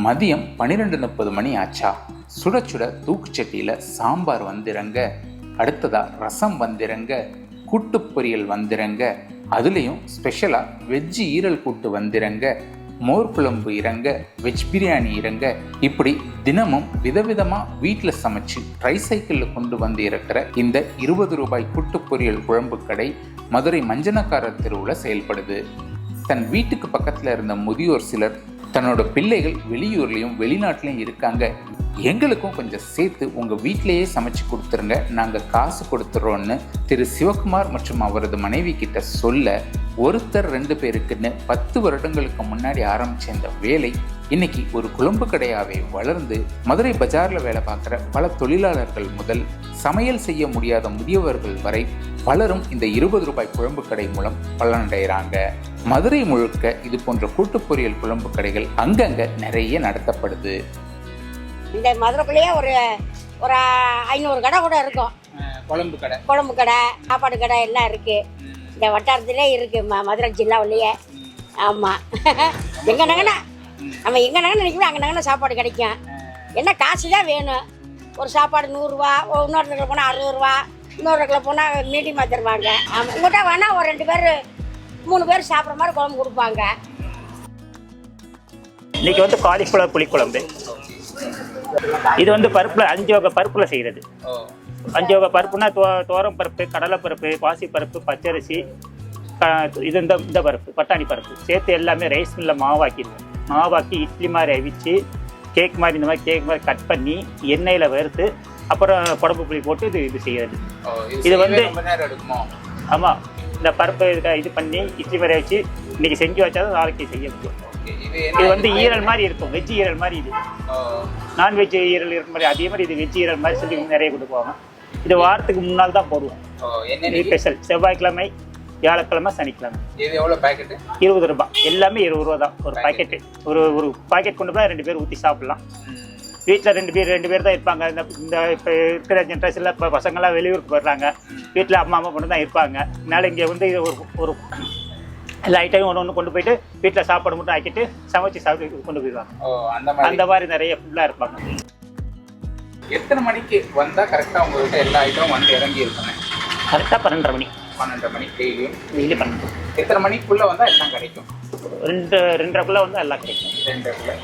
மதியம் 12:30 மணி ஆச்சா. சுட சுட தூக்குச்சட்டியில் சாம்பார் வந்திறங்க, அடுத்ததா ரசம் வந்திறங்க, கூட்டு பொரியல் வந்திறங்க, அதுலேயும் ஸ்பெஷலாக வெஜ்ஜு ஈரல் கூட்டு வந்திறங்க, மோர் குழம்பு இறங்க, வெஜ் பிரியாணி இறங்க, இப்படி தினமும் விதவிதமாக வீட்டில் சமைச்சு ட்ரைசைக்கிளில் கொண்டு வந்து இறக்குற இந்த 20 ரூபாய் கூட்டு பொரியல் குழம்பு கடை மதுரை மஞ்சனக்காரர் தெருவில் செயல்படுது. தன் வீட்டுக்கு பக்கத்தில் இருந்த முதியோர் சிலர் தன்னோட பிள்ளைகள் வெளியூர்லேயும் வெளிநாட்டிலையும் இருக்காங்க, எங்களுக்கும் கொஞ்சம் சேர்த்து உங்கள் வீட்டிலையே சமைச்சு கொடுத்துருங்க, நாங்கள் காசு கொடுத்துட்றோன்னு திரு சிவகுமார் மற்றும் அவரது மனைவி கிட்ட சொல்ல, ஒருத்தர் 2 பேருக்குன்னு 10 வருடங்களுக்கு முன்னாடி ஆரம்பித்த இந்த வேலை இன்னைக்கு ஒரு குழம்பு கடையாவே வளர்ந்து மதுரை பஜாரில் வேலை பார்க்குற பல தொழிலாளர்கள் முதல் சமையல் செய்ய முடியாத முதியவர்கள் வரை பலரும் இந்த 20 ரூபாய் குழம்பு கடை மூலம் பலனடைகிறாங்க. மதுரை முழுக்க இது போன்ற கூட்டு பொரியல் குழம்பு கடைகள் அங்கங்க நிறைய நடத்தப்படுது. இந்த மதுரைக்குள்ளேயே ஒரு 500 கடை கூட இருக்கும். குழம்பு கடை, சாப்பாடு கடை எல்லாம் இருக்கு. இந்த வட்டாரத்திலே இருக்கு, மதுரை ஜில்லாவிலேயே. ஆமாம், எங்கே நகனா நம்ம எங்கே நகை நினைக்கணும், அங்கே நகனா சாப்பாடு கிடைக்கும். என்ன காசு தான் வேணும். ஒரு சாப்பாடு 100 ரூபா, இன்னொரு இடத்துல போனால் 60 ரூபா, இன்னொரு இடத்துல போனால் மீடியமாக தருவாங்க. ஆமாம், உங்கள்கிட்ட வேணால் ஒரு 2 பேர் 3 பேர் சாப்பிட்ற மாதிரி குழம்பு கொடுப்பாங்க. இன்னைக்கு வந்து காலிஃப்ளவர் புளிக்குழம்பு. இது வந்து பருப்பில் 5 வகை பருப்பில் செய்கிறது. 5 வகை பருப்புனா தோரம் பருப்பு, கடலை பருப்பு, பாசி பருப்பு, பச்சரிசி, இது இந்த பருப்பு, பட்டாணி பருப்பு சேர்த்து எல்லாமே ரைஸ் மில்லில் மாவாக்கி இட்லி மாதிரி அவிச்சு கேக் மாதிரி இந்த மாதிரி கேக் மாதிரி கட் பண்ணி எண்ணெயில் வறுத்து அப்புறம் குழம்பு புளி போட்டு இது செய்யறது. இது வந்து ஆமாம், இந்த பருப்பு இது பண்ணி இட்லி மாதிரி வச்சு இன்னைக்கு செஞ்சு வச்சாதான் நாளைக்கு செய்ய முடியும். இது வந்து ஈரல் மாதிரி இருக்கும், வெஜ் ஈரல் மாதிரி. இது நான்வெஜ் ஈரல் இருக்க மாதிரி, அதே மாதிரி இது வெஜ் ஈரல் மாதிரி சொல்லி நிறைய கொடுப்பாங்க. இது வாரத்துக்கு 3 நாள் தான் போடுவோம். இது ஸ்பெஷல் செவ்வாய்க்கிழமை, வியாழக்கிழமை, சனிக்கிழமை. இது எவ்வளோ பாக்கெட்? 20 ரூபாய். எல்லாமே 20 ரூபா தான் ஒரு பாக்கெட்டு. ஒரு பாக்கெட் கொண்டு போய் 2 பேர் ஊற்றி சாப்பிடலாம். வீட்டில் 2 பேர் தான் இருப்பாங்க. இந்த இப்போ இருக்கிற ஜென்ரேஷனில் இப்போ பசங்கள்லாம் வெளியூருக்கு போடுறாங்க. வீட்டில் அம்மா பொண்ணு தான் இருப்பாங்க. அதனால் இங்கே வந்து ஒரு எல்லா ஐட்டமும் ஒன்று கொண்டு போயிட்டு வீட்டில் சாப்பாடு மட்டும் ஆக்கிட்டு சமைச்சு சாப்பிட்டு கொண்டு போயிடுவாங்க. அந்த மாதிரி நிறைய ஃபுல்லாக இருப்பாங்க. எத்தனை மணிக்கு வந்தால் கரெக்டாக உங்கள்கிட்ட எல்லா ஐட்டமும் வந்து இறங்கி இருப்பாங்க? கரெக்டாக 12:30 மணி. 12:30 மணி டெய்லியும்? டெய்லி 12. எத்தனை மணிக்குள்ளே வந்தால் எல்லாம் கிடைக்கும்? 2:30க்குள்ளே வந்தால் எல்லாம் கிடைக்கும். 2:30